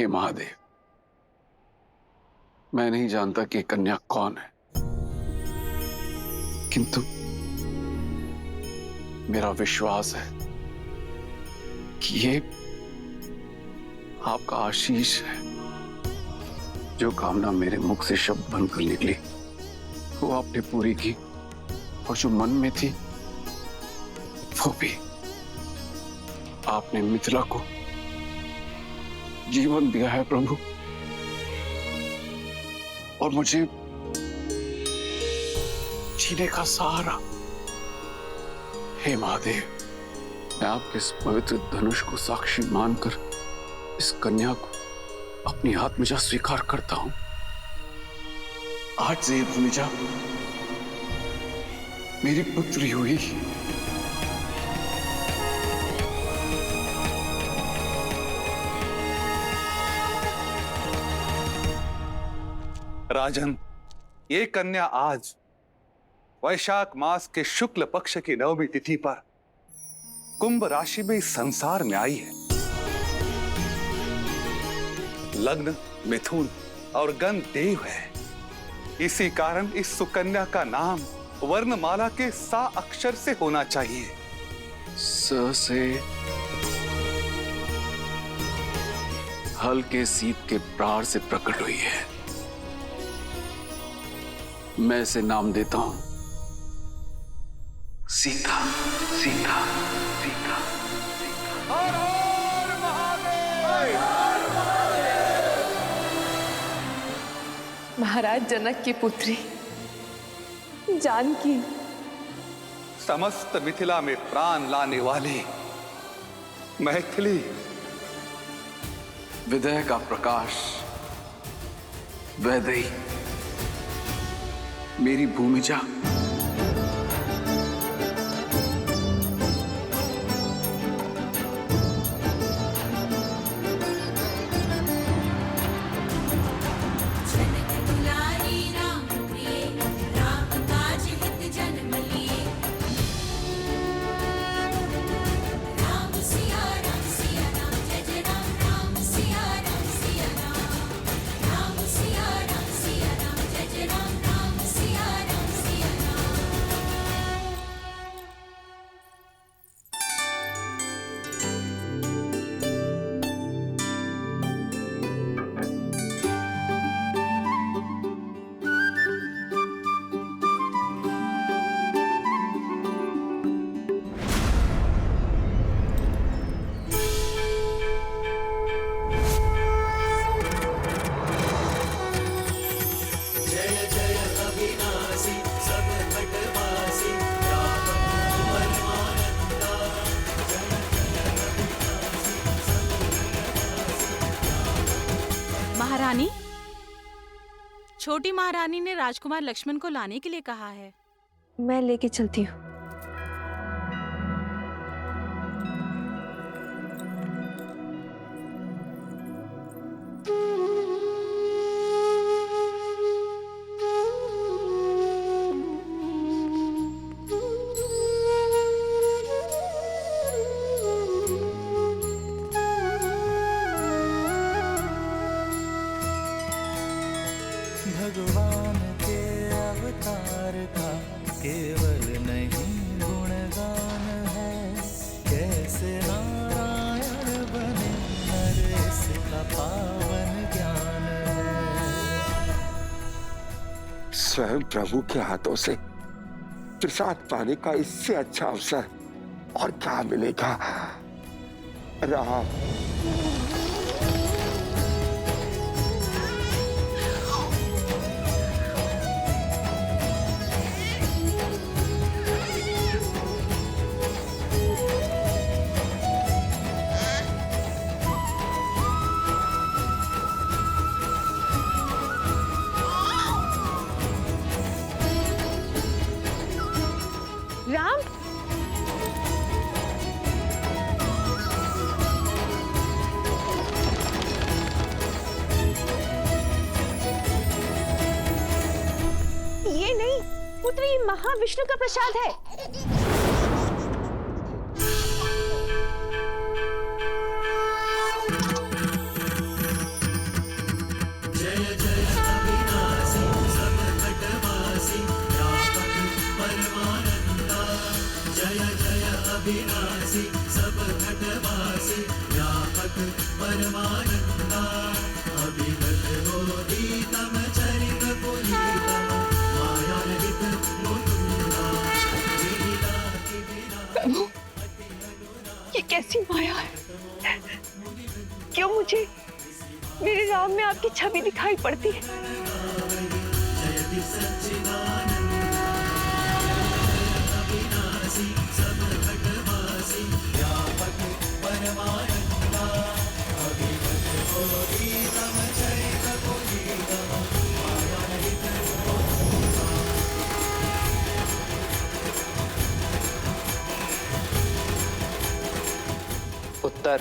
हे महादेव, मैं नहीं जानता कि कन्या कौन है, किंतु मेरा विश्वास है कि ये आपका आशीष है। जो कामना मेरे मुख से शब्द बनकर निकली वो आपने पूरी की, और जो मन में थी वो भी। आपने मिथिला को जीवन दिया है प्रभु, और मुझे जीने का सहारा। हे महादेव, मैं आपके इस पवित्र धनुष को साक्षी मानकर इस कन्या को अपनी आत्मजा स्वीकार करता हूं। आज से ये भूमिजा मेरी पुत्री हुई। राजन, ये कन्या आज वैशाख मास के शुक्ल पक्ष की नवमी तिथि पर कुंभ राशि में इस संसार में आई है। लग्न मिथुन और गण देव है। इसी कारण इस सुकन्या का नाम वर्णमाला के सा अक्षर से होना चाहिए। स से हल्के सीत के प्राण से प्रकट हुई है। मैं इसे नाम देता हूं सीता। सीता सीता हर हर महादेव। महाराज जनक की पुत्री जानकी, समस्त मिथिला में प्राण लाने वाली मैथिली, विदय का प्रकाश, वैदेही, मेरी भूमिजा। महारानी, छोटी महारानी ने राजकुमार लक्ष्मण को लाने के लिए कहा है। मैं लेके चलती हूँ। भगवान के अवतार का केवल नहीं गुणगान है, कैसे नारायण बने नरेश का पावन ज्ञान है। स्वयं प्रभु के हाथों से प्रसाद पाने का इससे अच्छा अवसर और क्या मिलेगा। राम, राम, ये नहीं पुत्र, ये महाविष्णु का प्रसाद है। प्रभु, ये कैसी माया है? क्यों मुझे मेरे राम में आपकी छवि दिखाई पड़ती है? उत्तर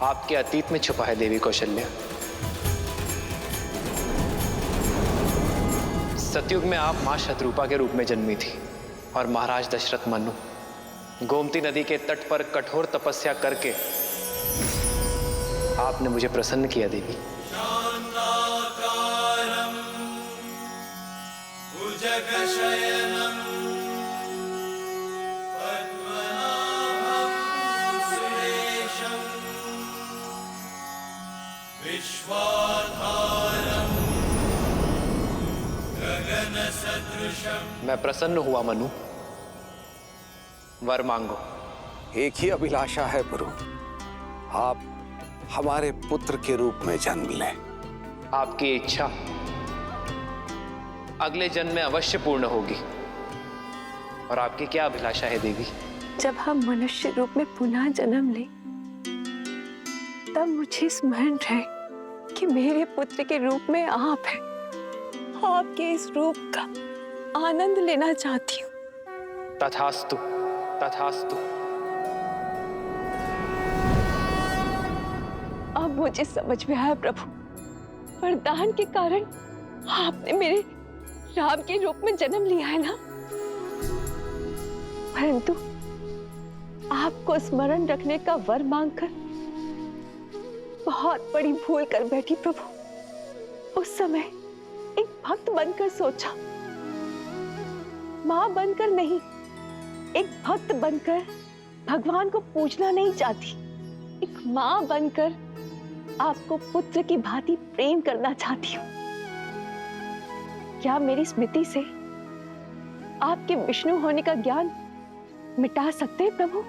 आपके अतीत में छुपा है देवी कौशल्या। सतयुग में आप मां शत्रुपा के रूप में जन्मी थी और महाराज दशरथ मनु गोमती नदी के तट पर कठोर तपस्या करके आपने मुझे प्रसन्न किया देवी। मैं प्रसन्न हुआ मनु। वर मांगो। एक ही अभिलाषा है प्रभु, आप हमारे पुत्र के रूप में जन्म लें। आपकी इच्छा अगले जन्म में अवश्य पूर्ण होगी। और आपकी क्या अभिलाषा है देवी? जब हम मनुष्य रूप में पुनः जन्म लें, तब मुझे स्मरण रहे कि मेरे पुत्र के रूप में आप हैं। आपके इस रूप का आनंद लेना चाहती हूँ। तथास्तु, तथास्तु। अब मुझे समझ में आया प्रभु, वरदान के कारण आपने मेरे राम के रूप में जन्म लिया है ना। परंतु आपको स्मरण रखने का वर मांगकर बहुत बड़ी भूल कर बैठी प्रभु। उस समय एक भक्त बनकर सोचा, मां बनकर नहीं, एक भक्त बनकर भगवान को पूजना नहीं चाहती। एक मां बनकर आपको पुत्र की भांति प्रेम करना चाहती हूँ। क्या मेरी स्मृति से आपके विष्णु होने का ज्ञान मिटा सकते हैं प्रभु?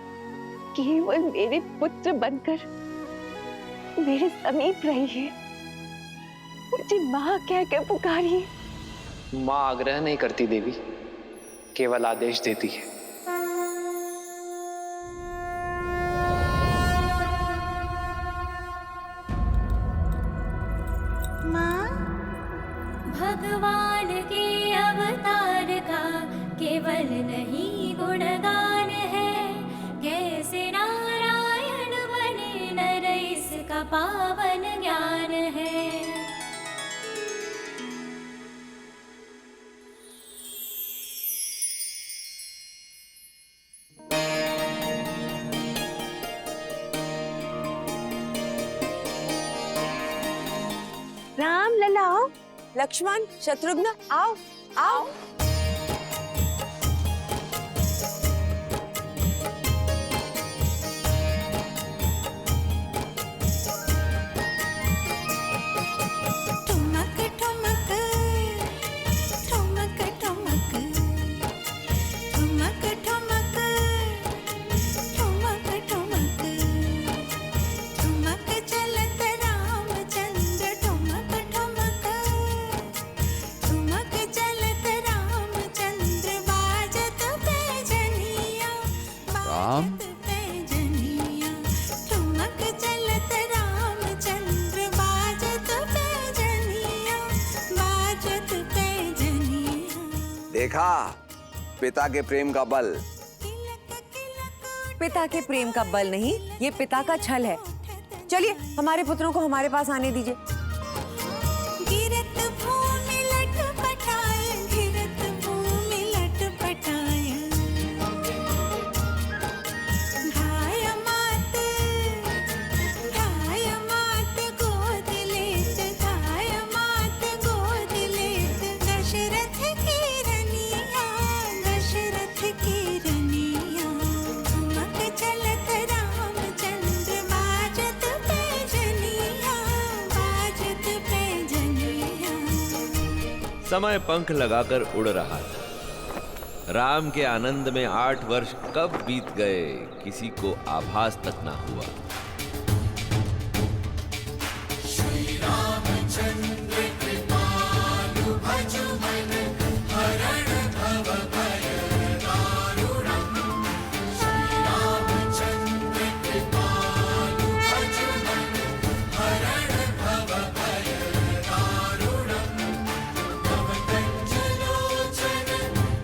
केवल मेरे पुत्र बनकर मेरे समीप रहिए, मुझे मां कह के पुकारिए। मां आग्रह नहीं करती देवी, केवल आदेश देती है। मां भगवान के अवतार का केवल नहीं गुणगान है, कैसे नारायण बने नर इसका पावन ज्ञान है। राम लला आओ, लक्ष्मण शत्रुघ्न आओ आओ। ठुमक ठुमक ठुमक ठुमक ठुमक ठुमक ठुमक ठुमक ठुमक चलत रामचंद्र ठुमक ठुमक ठुमक चलत रामचंद्र बाजत पैजनिया बाजत पैजनिया ठुमक चलत रामचंद्र बाजत पैजनिया बाजत पैजनिया। देखा पिता के प्रेम का बल। पिता के प्रेम का बल नहीं, ये पिता का छल है। चलिए हमारे पुत्रों को हमारे पास आने दीजिए। गिरत भूमि लटपटाए, गिरत भूमि लटपटाए, घाय मात गोद लेत, घाय मात गोद लेत, दशरथ की रनिया, दशरथ की रनिया। समय पंख लगाकर उड़ रहा था। राम के आनंद में 8 वर्ष कब बीत गए किसी को आभास तक ना हुआ। श्री रामचंद्र कृपालु भजु मन हरण भव भय दारुणम्। श्री रामचंद्र कृपालु भजु मन हरण भव भय दारुणम्। तव कंज लोचन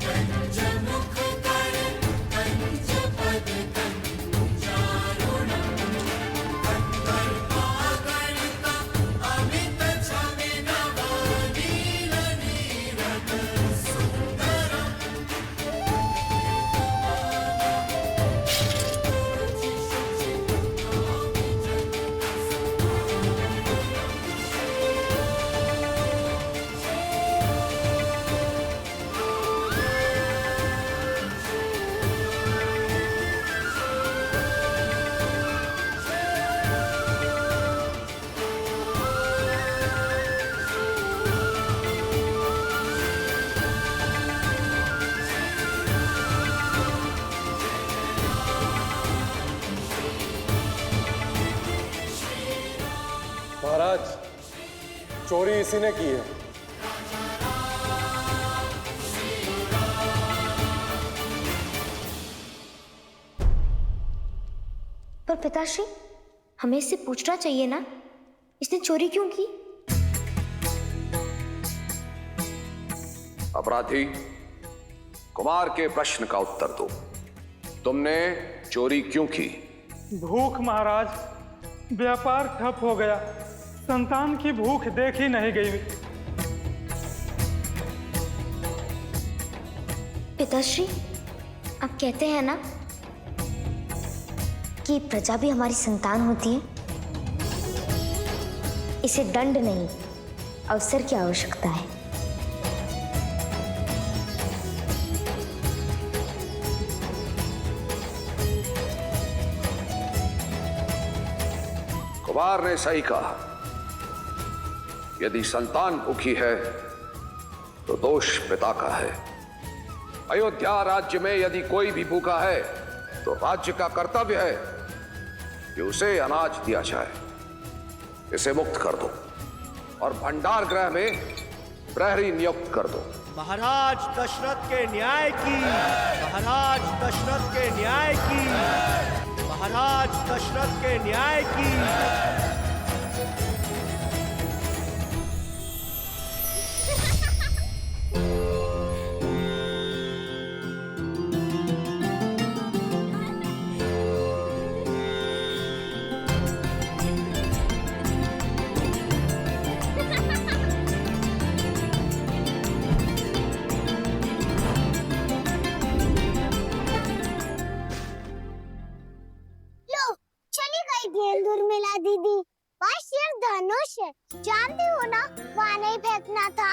कंज मुख कर कंज पद कंजारुणम्। कंदर्पागणित अमित छविनव नील नीरद सुंदरम्। महाराज, चोरी इसी ने की है। पर पिताश्री, हमें इससे पूछना चाहिए ना, इसने चोरी क्यों की? अपराधी, कुमार के प्रश्न का उत्तर दो। तुमने चोरी क्यों की? भूख महाराज, व्यापार ठप हो गया, संतान की भूख देखी नहीं गई। पिताश्री, आप कहते हैं ना कि प्रजा भी हमारी संतान होती है। इसे दंड नहीं, अवसर की आवश्यकता है। कुमार ने सही कहा। यदि संतान भूखी है तो दोष पिता का है। अयोध्या राज्य में यदि कोई भी भूखा है तो राज्य का कर्तव्य है कि उसे अनाज दिया जाए। इसे मुक्त कर दो और भंडार गृह में प्रहरी नियुक्त कर दो। महाराज दशरथ के न्याय की, महाराज दशरथ के न्याय की, महाराज दशरथ के न्याय की। उर्मिला दीदी, वहाँ सिर्फ धनुष है, जानती हो ना, वहाँ नहीं फेंकना था।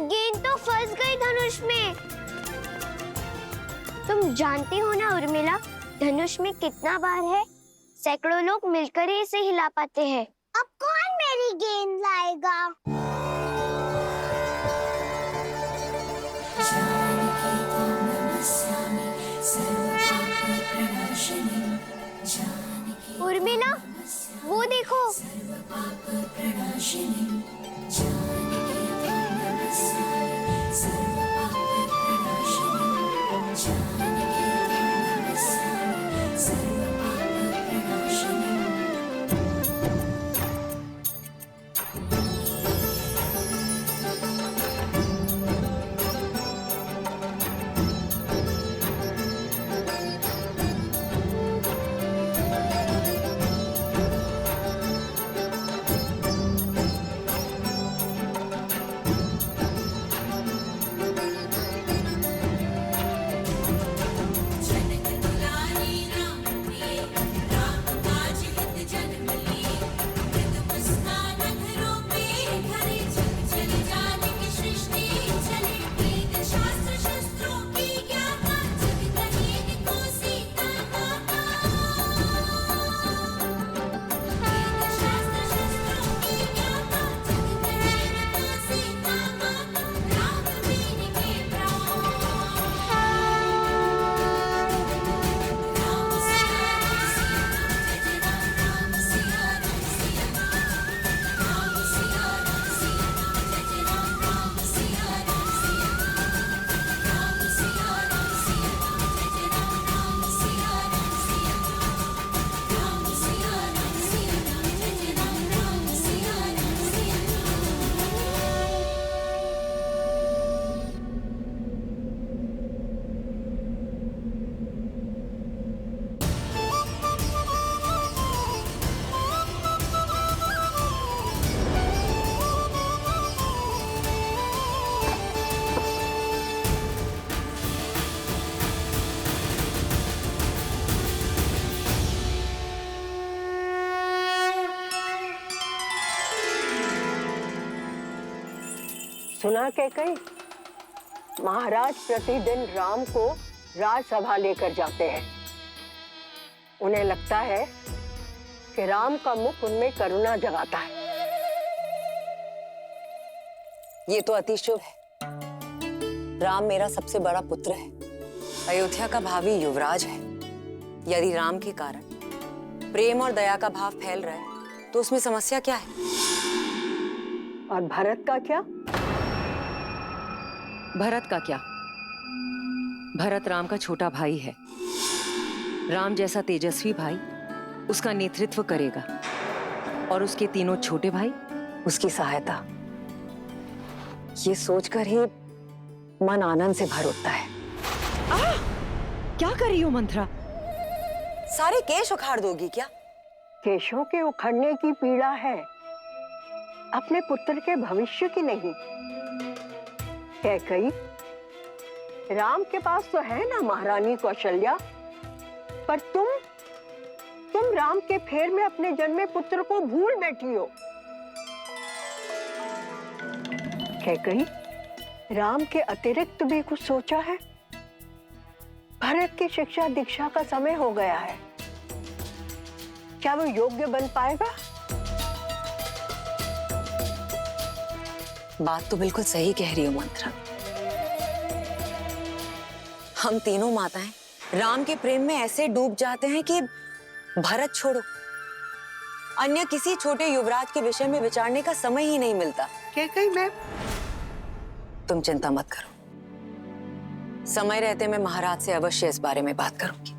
गेंद तो फंस गई धनुष में। तुम जानती हो ना उर्मिला, धनुष में कितना बार है? सैकड़ों लोग मिलकर ही इसे हिला पाते हैं। अब कौन मेरी गेंद लाएगा? उर्मिला, वो देखो। सुना कैकई, महाराज प्रतिदिन राम को राजसभा लेकर जाते हैं। उन्हें लगता है कि राम का मुख उनमें करुणा जगाता है। ये तो अति शुभ है। राम मेरा सबसे बड़ा पुत्र है, अयोध्या का भावी युवराज है। यदि राम के कारण प्रेम और दया का भाव फैल रहा है तो उसमें समस्या क्या है? और भरत का क्या? भरत का क्या? भरत राम का छोटा भाई है। राम जैसा तेजस्वी भाई उसका नेतृत्व करेगा और उसके तीनों छोटे भाई उसकी सहायता। ये सोचकर ही मन आनंद से भर उठता है। क्या कर रही हो मंत्रा? सारे केश उखाड़ दोगी क्या? केशों के उखड़ने की पीड़ा है, अपने पुत्र के भविष्य की नहीं। कैकई, राम के पास तो है ना महारानी कौशल्या, पर तुम राम के फेर में अपने जन्मे पुत्र को भूल बैठी हो। कैकई, राम के अतिरिक्त भी कुछ सोचा है? भरत की शिक्षा दीक्षा का समय हो गया है, क्या वो योग्य बन पाएगा? बात तो बिल्कुल सही कह रही हो मंत्रा। हम तीनों माताएं राम के प्रेम में ऐसे डूब जाते हैं कि भरत छोड़ो, अन्य किसी छोटे युवराज के विषय में विचारने का समय ही नहीं मिलता। कैकई मैम, तुम चिंता मत करो, समय रहते मैं महाराज से अवश्य इस बारे में बात करूंगी।